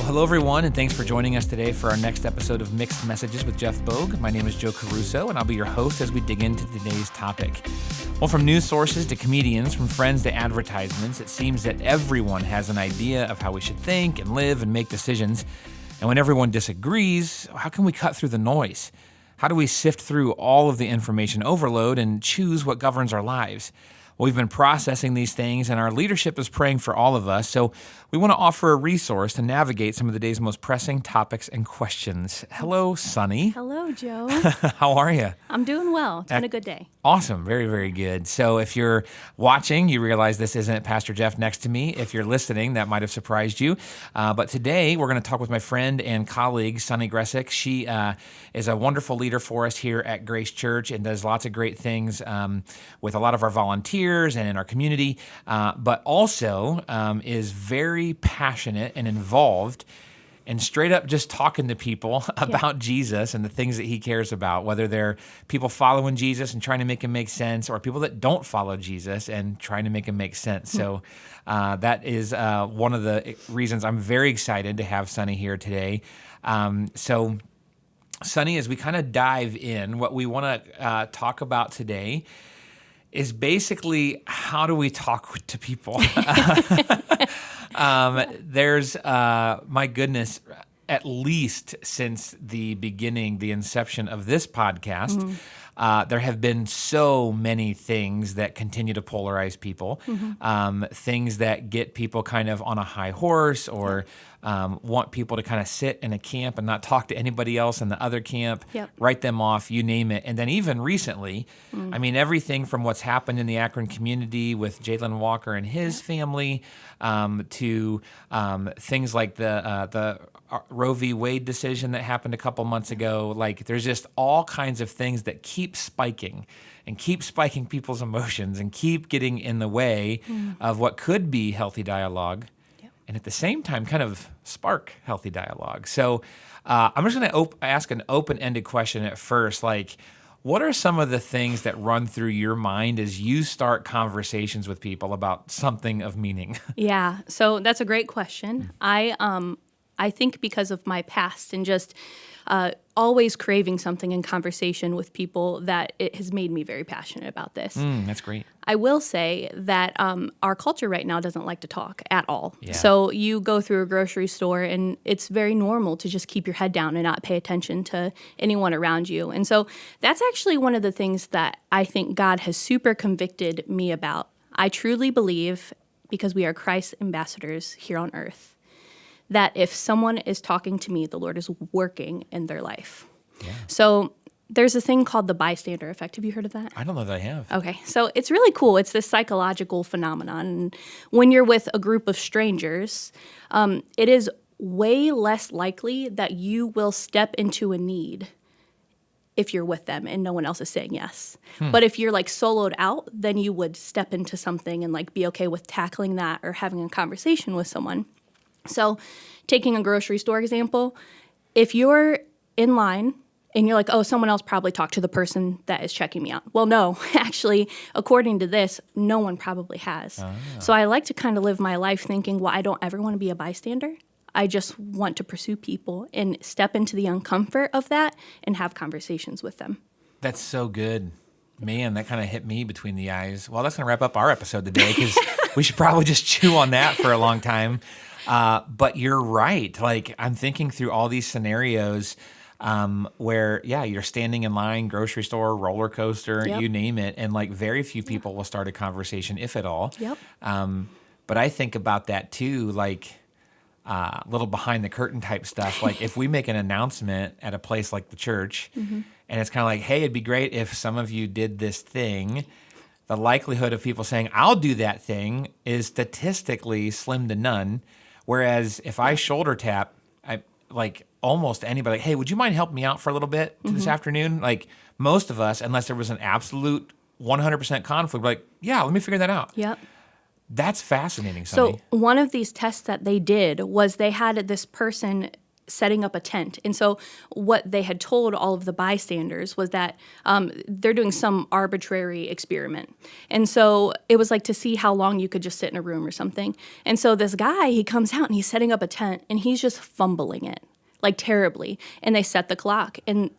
hello everyone, and thanks for joining us today for our next episode of Mixed Messages with Jeff Bogue. My name is Joe Caruso, and I'll be your host as we dig into today's topic. Well, from news sources to comedians, from friends to advertisements, it seems that everyone has an idea of how we should think and live and make decisions. And when everyone disagrees, how can we cut through the noise? How do we sift through all of the information overload and choose what governs our lives? Well, we've been processing these things, and our leadership is praying for all of us. So we want to offer a resource to navigate some of the day's most pressing topics and questions. Hello, Sunny. Hello, Joe. How are you? I'm doing well. It's been a good day. Awesome. Very, very good. So if you're watching, you realize this isn't Pastor Jeff next to me. If you're listening, that might have surprised you. But today we're going to talk with my friend and colleague, Sunny Gressick. She is a wonderful leader for us here at Grace Church and does lots of great things with a lot of our volunteers and in our community, but also is very passionate and involved and straight up just talking to people about Jesus and the things that he cares about, whether they're people following Jesus and trying to make him make sense or people that don't follow Jesus and trying to make him make sense. So that is one of the reasons I'm very excited to have Sunny here today. So Sunny, as we kind of dive in, what we want to talk about today is basically how do we talk to people? There's, my goodness, at least since the beginning, the inception of this podcast, there have been so many things that continue to polarize people, things that get people kind of on a high horse or want people to kind of sit in a camp and not talk to anybody else in the other camp, write them off, you name it. And then even recently, I mean, everything from what's happened in the Akron community with Jalen Walker and his family to things like the Roe v. Wade decision that happened a couple months ago. Like, there's just all kinds of things that keep spiking and keep spiking people's emotions and keep getting in the way of what could be healthy dialogue. And at the same time, kind of spark healthy dialogue. So I'm just going to ask an open-ended question at first. Like, what are some of the things that run through your mind as you start conversations with people about something of meaning? Yeah, so that's a great question. I think because of my past and just always craving something in conversation with people that it has made me very passionate about this. That's great. I will say that our culture right now doesn't like to talk at all. Yeah. So you go through a grocery store and it's very normal to just keep your head down and not pay attention to anyone around you. And so that's actually one of the things that I think God has super convicted me about. I truly believe, because we are Christ's ambassadors here on earth, that if someone is talking to me, the Lord is working in their life. Yeah. So there's a thing called the Bystander Effect. Have you heard of that? I don't know that I have. Okay, so it's really cool. It's this psychological phenomenon. And when you're with a group of strangers, it is way less likely that you will step into a need if you're with them and no one else is saying yes. But if you're like soloed out, then you would step into something and like be okay with tackling that or having a conversation with someone. So taking a grocery store example, if you're in line and you're like, oh, someone else probably talked to the person that is checking me out. Well, no, actually, according to this, no one probably has. So I like to kind of live my life thinking, well, I don't ever want to be a bystander. I just want to pursue people and step into the uncomfort of that and have conversations with them. That's so good. Man, that kind of hit me between the eyes. Well, that's going to wrap up our episode today because we should probably just chew on that for a long time. But you're right. Like, I'm thinking through all these scenarios where, you're standing in line, grocery store, roller coaster, you name it, and like very few people will start a conversation, if at all. But I think about that too, like little behind the curtain type stuff. Like if we make an announcement at a place like the church, and it's kind of like, hey, it'd be great if some of you did this thing. The likelihood of people saying, I'll do that thing is statistically slim to none. Whereas if I shoulder tap, like almost anybody, like, hey, would you mind helping me out for a little bit this afternoon? Like most of us, unless there was an absolute 100% conflict, like, yeah, let me figure that out. Yep. That's fascinating, Sunny. So one of these tests that they did was they had this person setting up a tent. And so what they had told all of the bystanders was that they're doing some arbitrary experiment. And so it was like to see how long you could just sit in a room or something. And so this guy, he comes out and he's setting up a tent and he's just fumbling it, like terribly. And they set the clock and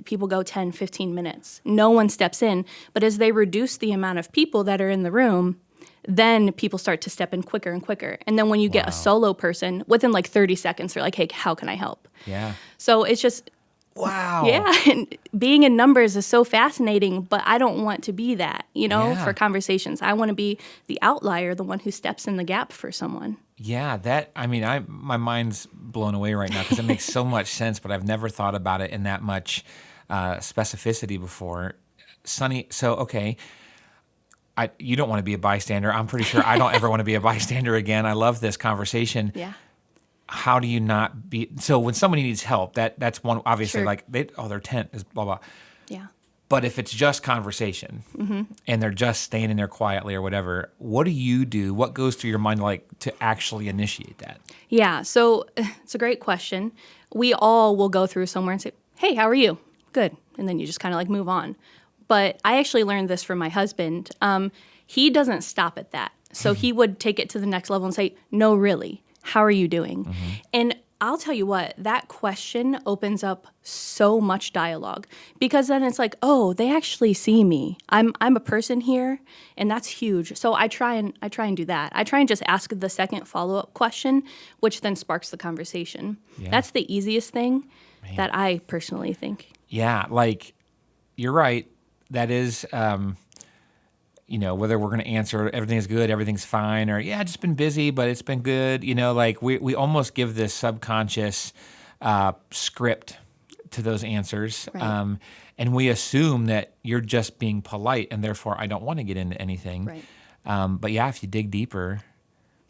people go 10, 15 minutes. No one steps in. But as they reduce the amount of people that are in the room, then people start to step in quicker and quicker. And then when you get a solo person, within like 30 seconds, they're like, hey, how can I help? Yeah. So it's just, wow. yeah. And being in numbers is so fascinating, but I don't want to be that, for conversations. I want to be the outlier, the one who steps in the gap for someone. Yeah, my mind's blown away right now because it makes so much sense, but I've never thought about it in that much specificity before. Sonny, so, okay. You don't want to be a bystander. I'm pretty sure I don't ever want to be a bystander again. I love this conversation. Yeah. How do you not be? So when somebody needs help, that's one, obviously, Sure. like, their tent is blah, blah. Yeah. But if it's just conversation and they're just standing there quietly or whatever, what do you do? What goes through your mind like to actually initiate that? Yeah. So it's a great question. We all will go through somewhere and say, hey, how are you? Good. And then you just kind of like move on. But I actually learned this from my husband. He doesn't stop at that. So he would take it to the next level and say, no, really, how are you doing? And I'll tell you what, that question opens up so much dialogue because then it's like, oh, they actually see me. I'm a person here, and that's huge. So I try and do that. I try and just ask the second follow-up question, which then sparks the conversation. Yeah. That's the easiest thing that I personally think. Yeah, like, you're right. That is, whether we're going to answer everything is good, everything's fine, or yeah, just been busy, but it's been good. Like we almost give this subconscious script to those answers, Right. and we assume that you're just being polite, and therefore I don't want to get into anything. Right. But yeah, if you dig deeper.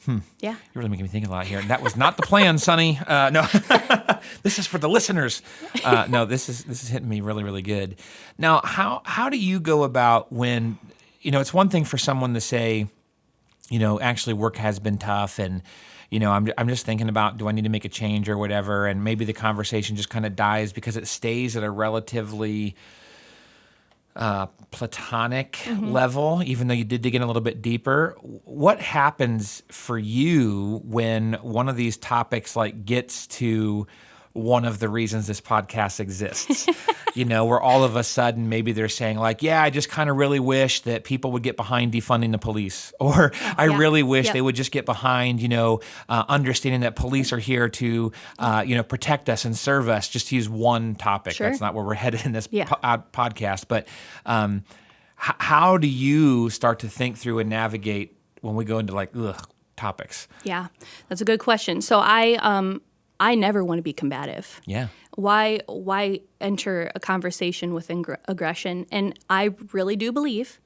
Yeah. You're really making me think a lot here. That was not the plan, Sonny. No, this is for the listeners. No, this is hitting me really, really good. Now, how do you go about when, it's one thing for someone to say, actually work has been tough and, I'm just thinking about, do I need to make a change or whatever? And maybe the conversation just kind of dies because it stays at a relatively platonic level, even though you did dig in a little bit deeper. What happens for you when one of these topics like gets to one of the reasons this podcast exists? Where all of a sudden maybe they're saying like, yeah, I just kind of really wish that people would get behind defunding the police, or I really wish they would just get behind, understanding that police are here to, protect us and serve us, just to use one topic. Sure. That's not where we're headed in this podcast. But how do you start to think through and navigate when we go into like, topics? Yeah, that's a good question. So I never want to be combative. Yeah. Why enter a conversation with aggression? And I really do believe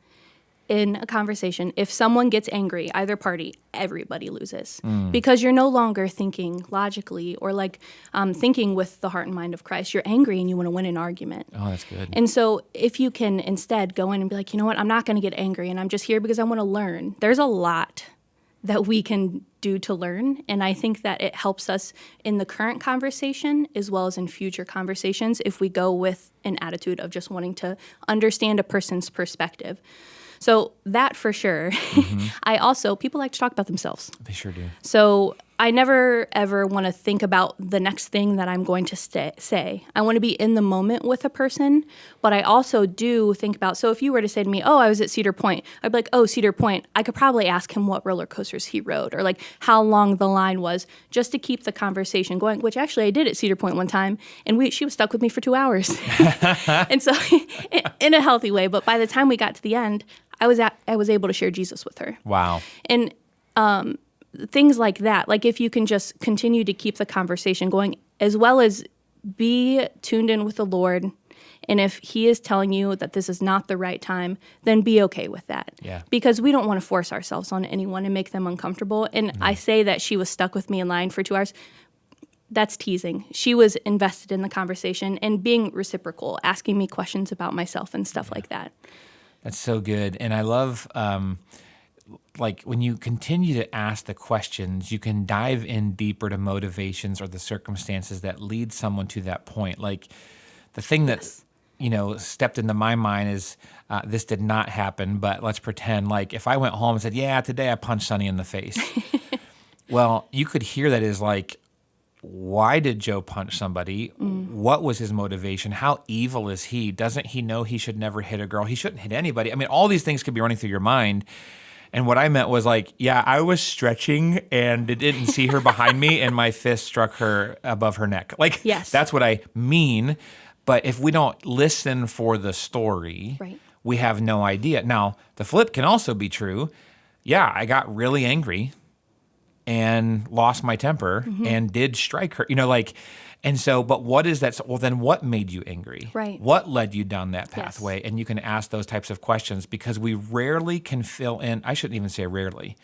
in a conversation, if someone gets angry, either party, everybody loses. Because you're no longer thinking logically or like thinking with the heart and mind of Christ. You're angry and you want to win an argument. Oh, that's good. And so if you can instead go in and be like, you know what, I'm not going to get angry and I'm just here because I want to learn. There's a lot that we can do to learn. And I think that it helps us in the current conversation as well as in future conversations if we go with an attitude of just wanting to understand a person's perspective. So that for sure. People like to talk about themselves. They sure do. So I never, ever want to think about the next thing that I'm going to say. I want to be in the moment with a person, but I also do think about, so if you were to say to me, oh, I was at Cedar Point, I'd be like, oh, Cedar Point, I could probably ask him what roller coasters he rode or like how long the line was just to keep the conversation going, which actually I did at Cedar Point one time, and she was stuck with me for 2 hours. And so in a healthy way, but by the time we got to the end, I was able to share Jesus with her. Wow. And things like that, like if you can just continue to keep the conversation going, as well as be tuned in with the Lord, and if He is telling you that this is not the right time, then be okay with that. Yeah. Because we don't want to force ourselves on anyone and make them uncomfortable. And I say that she was stuck with me in line for 2 hours. That's teasing. She was invested in the conversation and being reciprocal, asking me questions about myself and stuff like that. That's so good. And I love like when you continue to ask the questions, you can dive in deeper to motivations or the circumstances that lead someone to that point. Like the thing that, stepped into my mind is this did not happen, but let's pretend like if I went home and said, yeah, today I punched Sonny in the face. Well, you could hear that as like, why did Joe punch somebody? What was his motivation? How evil is he? Doesn't he know he should never hit a girl? He shouldn't hit anybody. I mean, all these things could be running through your mind. And what I meant was like, yeah, I was stretching and didn't see her behind me and my fist struck her above her neck. Like, yes. That's what I mean. But if we don't listen for the story, right. we have no idea. Now, the flip can also be true. Yeah, I got really angry and lost my temper and did strike her, and so, but what is that? Well, then what made you angry? Right. What led you down that pathway? Yes. And you can ask those types of questions because we rarely can fill in, I shouldn't even say rarely,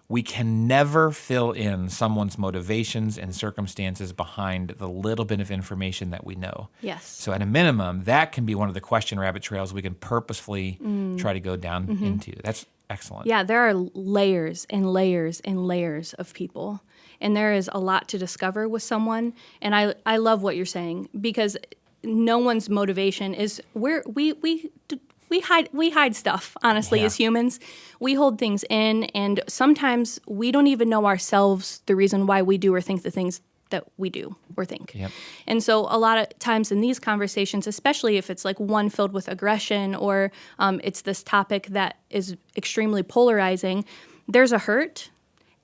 we can never fill in someone's motivations and circumstances behind the little bit of information that we know. Yes. So at a minimum, that can be one of the question rabbit trails we can purposefully try to go down into. That's excellent. Yeah, there are layers and layers and layers of people. And there is a lot to discover with someone. And I love what you're saying because no one's motivation is we hide stuff, honestly, as humans. We hold things in, and sometimes we don't even know ourselves the reason why we do or think the things that we do or think. Yep. And so a lot of times in these conversations, especially if it's like one filled with aggression or it's this topic that is extremely polarizing, there's a hurt.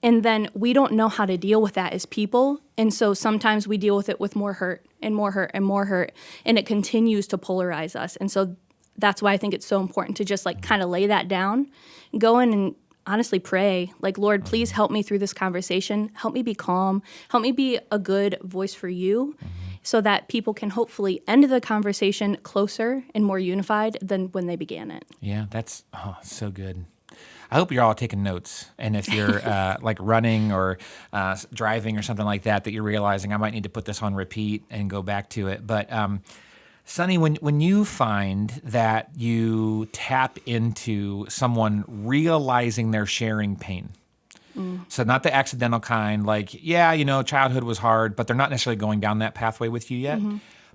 And then we don't know how to deal with that as people. And so sometimes we deal with it with more hurt and more hurt and more hurt. And it continues to polarize us. And so that's why I think it's so important to just like kind of lay that down, go in and honestly pray, like, Lord, please help me through this conversation. Help me be calm. Help me be a good voice for you so that people can hopefully end the conversation closer and more unified than when they began it. Yeah, that's so good. I hope you're all taking notes. And if you're like running or driving or something like that, that you're realizing I might need to put this on repeat and go back to it. But Sonny, when you find that you tap into someone realizing they're sharing pain, so not the accidental kind, like, yeah, childhood was hard, but they're not necessarily going down that pathway with you yet.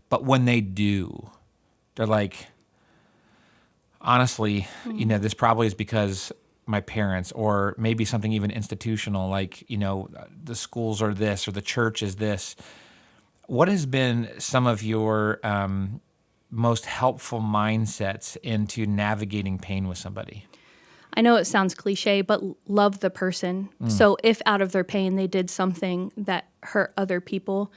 But when they do, they're like, honestly, this probably is because my parents, or maybe something even institutional, like, the schools are this or the church is this. What has been some of your most helpful mindsets into navigating pain with somebody? I know it sounds cliche, but love the person. So if out of their pain they did something that hurt other people,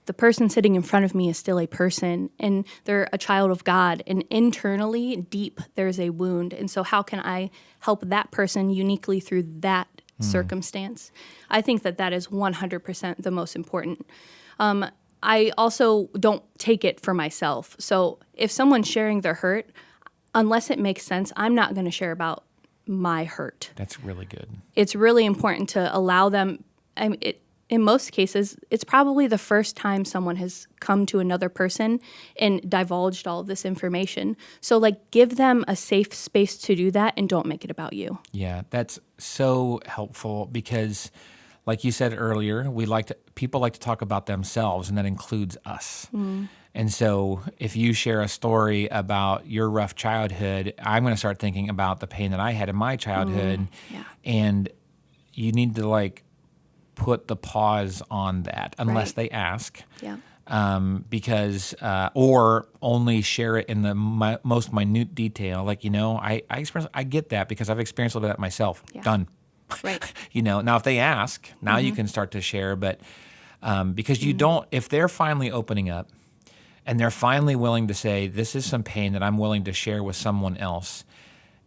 the person sitting in front of me is still a person and they're a child of God. And internally, deep, there's a wound. And so how can I help that person uniquely through that circumstance? I think that is 100% the most important. I also don't take it for myself. So if someone's sharing their hurt, unless it makes sense, I'm not going to share about my hurt. That's really good. It's really important to allow them. In most cases, it's probably the first time someone has come to another person and divulged all of this information. So, give them a safe space to do that and don't make it about you. Yeah, that's so helpful because, like you said earlier, people like to talk about themselves, and that includes us. And so if you share a story about your rough childhood, I'm going to start thinking about the pain that I had in my childhood. And you need to, put the pause on that unless they ask. Because or only share it in the most minute detail. I get that because I've experienced a little bit of that myself. Done. Right. Now if they ask, now you can start to share. But because you don't, if they're finally opening up and they're finally willing to say, this is some pain that I'm willing to share with someone else,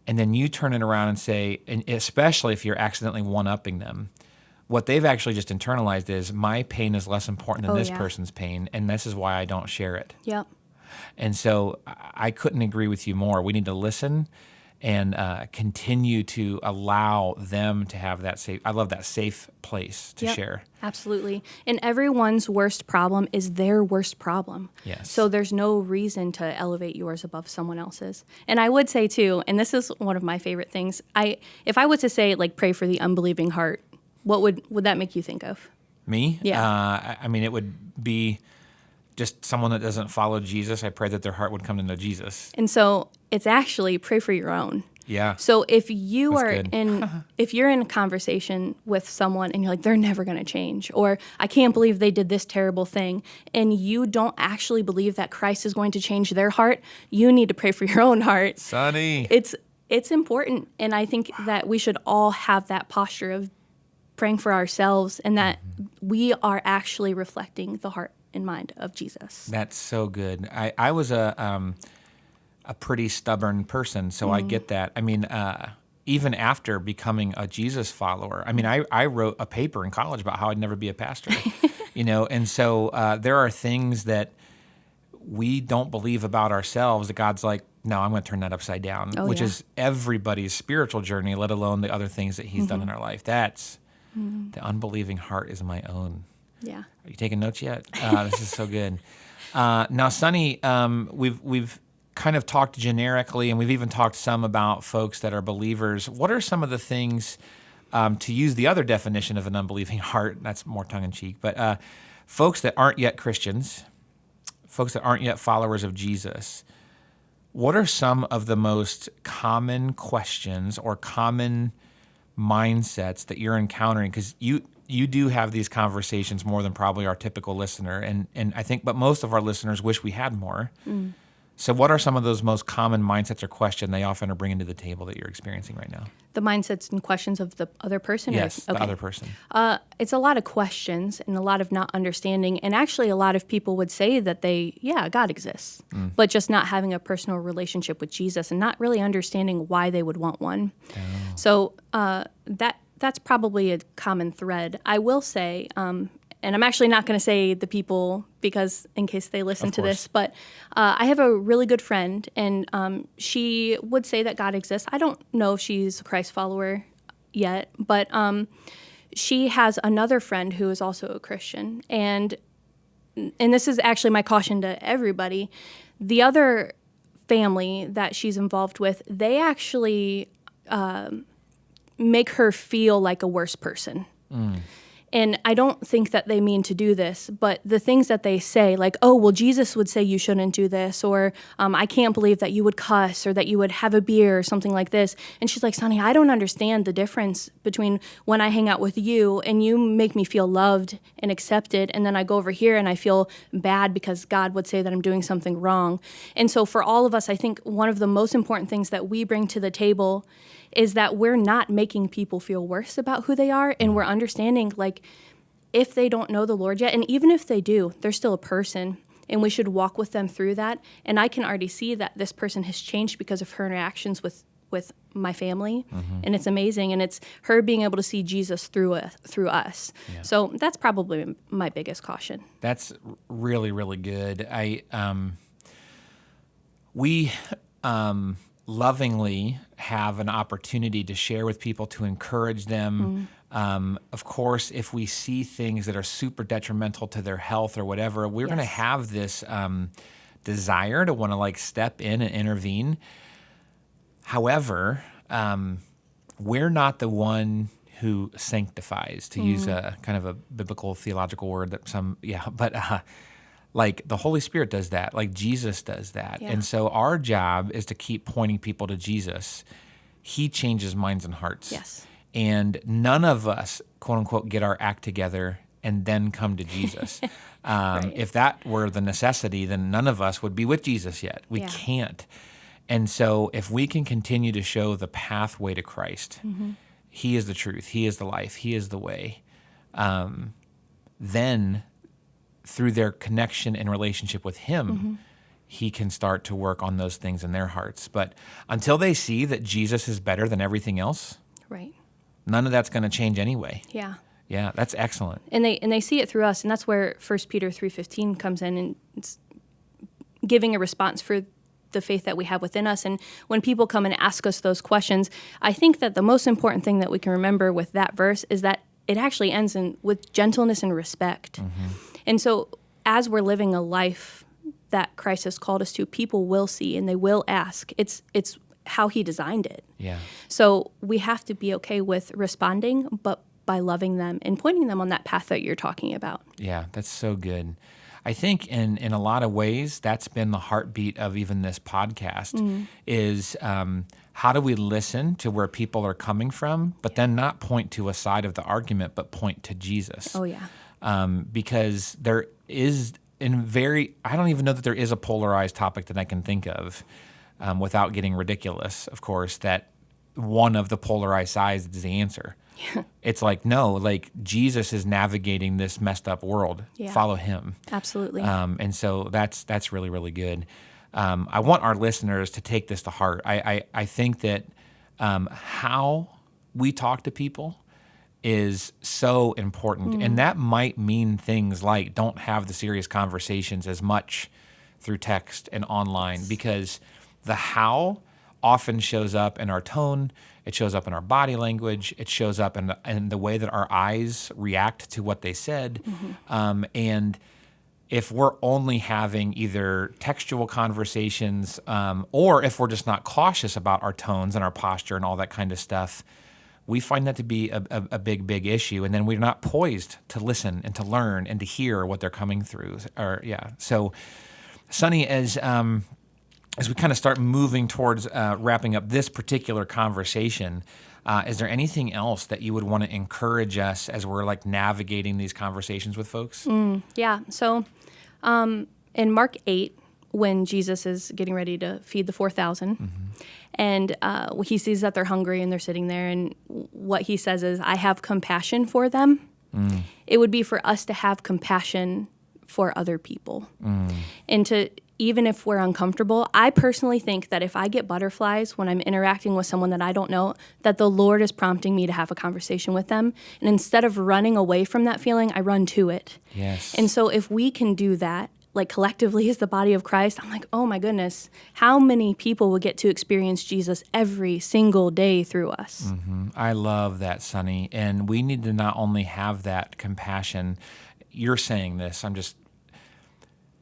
and then you turn it around and say, and especially if you're accidentally one-upping them, what they've actually just internalized is my pain is less important than this person's pain, and this is why I don't share it. Yep. And so I couldn't agree with you more. We need to listen and continue to allow them to have that safe. I love that safe place to Yep, share. absolutely. And everyone's worst problem is their worst problem. Yes. So there's no reason to elevate yours above someone else's. And I would say too, and this is one of my favorite things. If I was to say like pray for the unbelieving heart, what would that make you think of? Me? Yeah. I mean, it would be just someone that doesn't follow Jesus. I pray that their heart would come to know Jesus. And so it's actually pray for your own. Yeah. So if you That's are good. if you're in a conversation with someone and you're like, they're never going to change, or I can't believe they did this terrible thing, and you don't actually believe that Christ is going to change their heart, you need to pray for your own heart. Sonny. It's important, and I think that we should all have that posture of praying for ourselves, and that we are actually reflecting the heart and mind of Jesus. That's so good. I was a pretty stubborn person, so I get that. I mean, even after becoming a Jesus follower, I mean, I wrote a paper in college about how I'd never be a pastor, and so there are things that we don't believe about ourselves that God's like, no, I'm going to turn that upside down, which is everybody's spiritual journey, let alone the other things that He's done in our life. That's the unbelieving heart is my own. Yeah. Are you taking notes yet? This is so good. Now, Sonny, we've kind of talked generically, and we've even talked some about folks that are believers. What are some of the things, to use the other definition of an unbelieving heart, that's more tongue-in-cheek, but folks that aren't yet Christians, folks that aren't yet followers of Jesus, what are some of the most common questions or common mindsets that you're encountering? Because you do have these conversations more than probably our typical listener, and I think, but most of our listeners wish we had more. So what are some of those most common mindsets or questions they often are bringing to the table that you're experiencing right now? The mindsets and questions of the other person? Yes, Okay. the other person. It's a lot of questions and a lot of not understanding. And actually, a lot of people would say that God exists, but just not having a personal relationship with Jesus and not really understanding why they would want one. Oh. So that's probably a common thread. I will say, and I'm actually not going to say the people because in case they listen to this, but I have a really good friend, and she would say that God exists. I don't know if she's a Christ follower yet, but she has another friend who is also a Christian, and this is actually my caution to everybody. The other family that she's involved with, they actually make her feel like a worse person. And I don't think that they mean to do this, but the things that they say, like, oh, well, Jesus would say you shouldn't do this, or I can't believe that you would cuss, or that you would have a beer, or something like this. And she's like, Sonny, I don't understand the difference between when I hang out with you and you make me feel loved and accepted, and then I go over here and I feel bad because God would say that I'm doing something wrong. And so for all of us, I think one of the most important things that we bring to the table is that we're not making people feel worse about who they are, and we're understanding, like, if they don't know the Lord yet, and even if they do, they're still a person, and we should walk with them through that. And I can already see that this person has changed because of her interactions with my family, and it's amazing, and it's her being able to see Jesus through us. Yeah. So that's probably my biggest caution. That's really, really good. We lovingly have an opportunity to share with people, to encourage them. Of course, if we see things that are super detrimental to their health or whatever, we're going to have this desire to want to like step in and intervene. However, we're not the one who sanctifies, to use a kind of a biblical theological word that like the Holy Spirit does that, like Jesus does that. Yeah. And so our job is to keep pointing people to Jesus. He changes minds and hearts. Yes. And none of us, quote unquote, get our act together and then come to Jesus. Right. If that were the necessity, then none of us would be with Jesus yet. We can't. And so if we can continue to show the pathway to Christ, He is the truth, He is the life, He is the way, then through their connection and relationship with Him, He can start to work on those things in their hearts. But until they see that Jesus is better than everything else, right, none of that's going to change anyway. Yeah. Yeah, that's excellent. And they see it through us, and that's where 1 Peter 3:15 comes in, and it's giving a response for the faith that we have within us. And when people come and ask us those questions, I think that the most important thing that we can remember with that verse is that it actually ends with gentleness and respect. And so as we're living a life that Christ has called us to, people will see and they will ask. It's how he designed it. Yeah. So we have to be okay with responding, but by loving them and pointing them on that path that you're talking about. Yeah, that's so good. I think in a lot of ways, that's been the heartbeat of even this podcast is how do we listen to where people are coming from, but then not point to a side of the argument, but point to Jesus. Oh, yeah. Because there is I don't even know that there is a polarized topic that I can think of without getting ridiculous, of course, that one of the polarized sides is the answer. Yeah. It's like, no, like Jesus is navigating this messed up world. Yeah. Follow him. Absolutely. And so that's really, really good. I want our listeners to take this to heart. I think that how we talk to people is so important. And that might mean things like don't have the serious conversations as much through text and online, because the how often shows up in our tone, it shows up in our body language, it shows up in the way that our eyes react to what they said. And if we're only having either textual conversations or if we're just not cautious about our tones and our posture and all that kind of stuff, we find that to be a big, big issue. And then we're not poised to listen and to learn and to hear what they're coming through. So, Sonny, as we kind of start moving towards wrapping up this particular conversation, is there anything else that you would want to encourage us as we're like navigating these conversations with folks? Yeah. So in Mark 8, when Jesus is getting ready to feed the 4,000, and he sees that they're hungry and they're sitting there, and what he says is, I have compassion for them. It would be for us to have compassion for other people. And to, even if we're uncomfortable, I personally think that if I get butterflies when I'm interacting with someone that I don't know, that the Lord is prompting me to have a conversation with them. And instead of running away from that feeling, I run to it. Yes. And so if we can do that, like collectively as the body of Christ, I'm like, oh my goodness, how many people will get to experience Jesus every single day through us? I love that, Sonny. And we need to not only have that compassion, you're saying this, I'm just,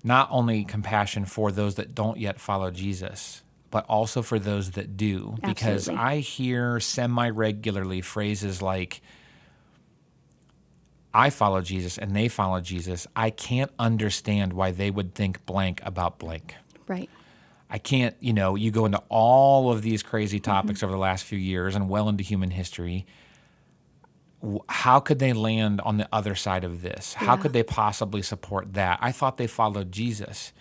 not only compassion for those that don't yet follow Jesus, but also for those that do. Absolutely. Because I hear semi-regularly phrases like, I follow Jesus and they follow Jesus. I can't understand why they would think blank about blank. Right. I can't, you go into all of these crazy topics over the last few years and well into human history. How could they land on the other side of this? How could they possibly support that? I thought they followed Jesus.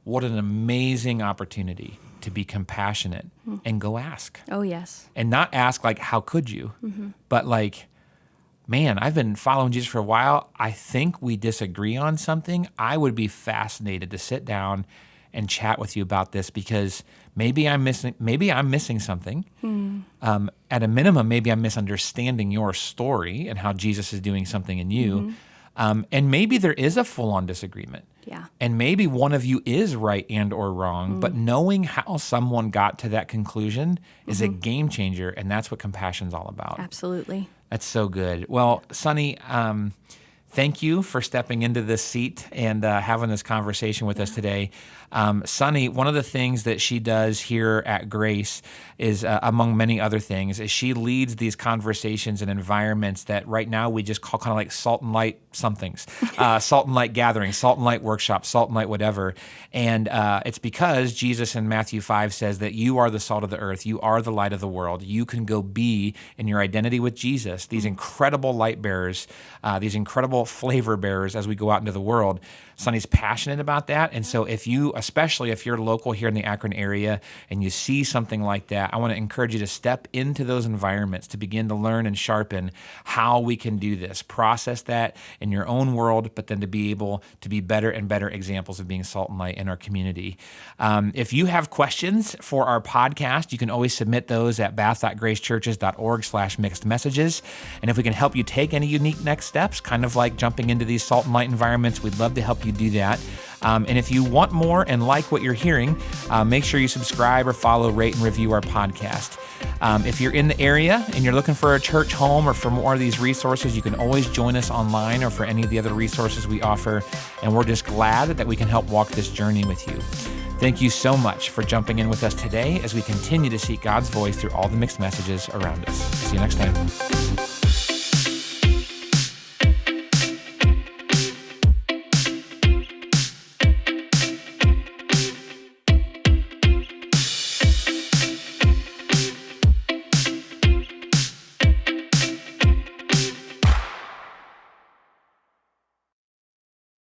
What an amazing opportunity to be compassionate and go ask. Oh, yes. And not ask like, how could you? But like, man, I've been following Jesus for a while. I think we disagree on something. I would be fascinated to sit down and chat with you about this, because maybe I'm missing something. At a minimum, maybe I'm misunderstanding your story and how Jesus is doing something in you. And maybe there is a full-on disagreement. Yeah. And maybe one of you is right and or wrong, but knowing how someone got to that conclusion is a game changer, and that's what compassion's all about. Absolutely. That's so good. Well, Sonny, thank you for stepping into this seat and having this conversation with us today. Sonny, one of the things that she does here at Grace is, among many other things, is she leads these conversations in environments that right now we just call kind of like salt and light somethings, salt and light gatherings, salt and light workshops, salt and light whatever. And it's because Jesus in Matthew 5 says that you are the salt of the earth, you are the light of the world. You can go be in your identity with Jesus, these incredible light bearers, these incredible flavor bearers as we go out into the world. Sonny's passionate about that. And so especially if you're local here in the Akron area and you see something like that, I want to encourage you to step into those environments to begin to learn and sharpen how we can do this, process that in your own world, but then to be able to be better and better examples of being salt and light in our community. If you have questions for our podcast, you can always submit those at bath.gracechurches.org/mixed messages. And if we can help you take any unique next steps, kind of like jumping into these salt and light environments, we'd love to help you do that. And if you want more and like what you're hearing, make sure you subscribe or follow, rate, and review our podcast. If you're in the area and you're looking for a church home or for more of these resources, you can always join us online or for any of the other resources we offer. And we're just glad that we can help walk this journey with you. Thank you so much for jumping in with us today as we continue to seek God's voice through all the mixed messages around us. See you next time.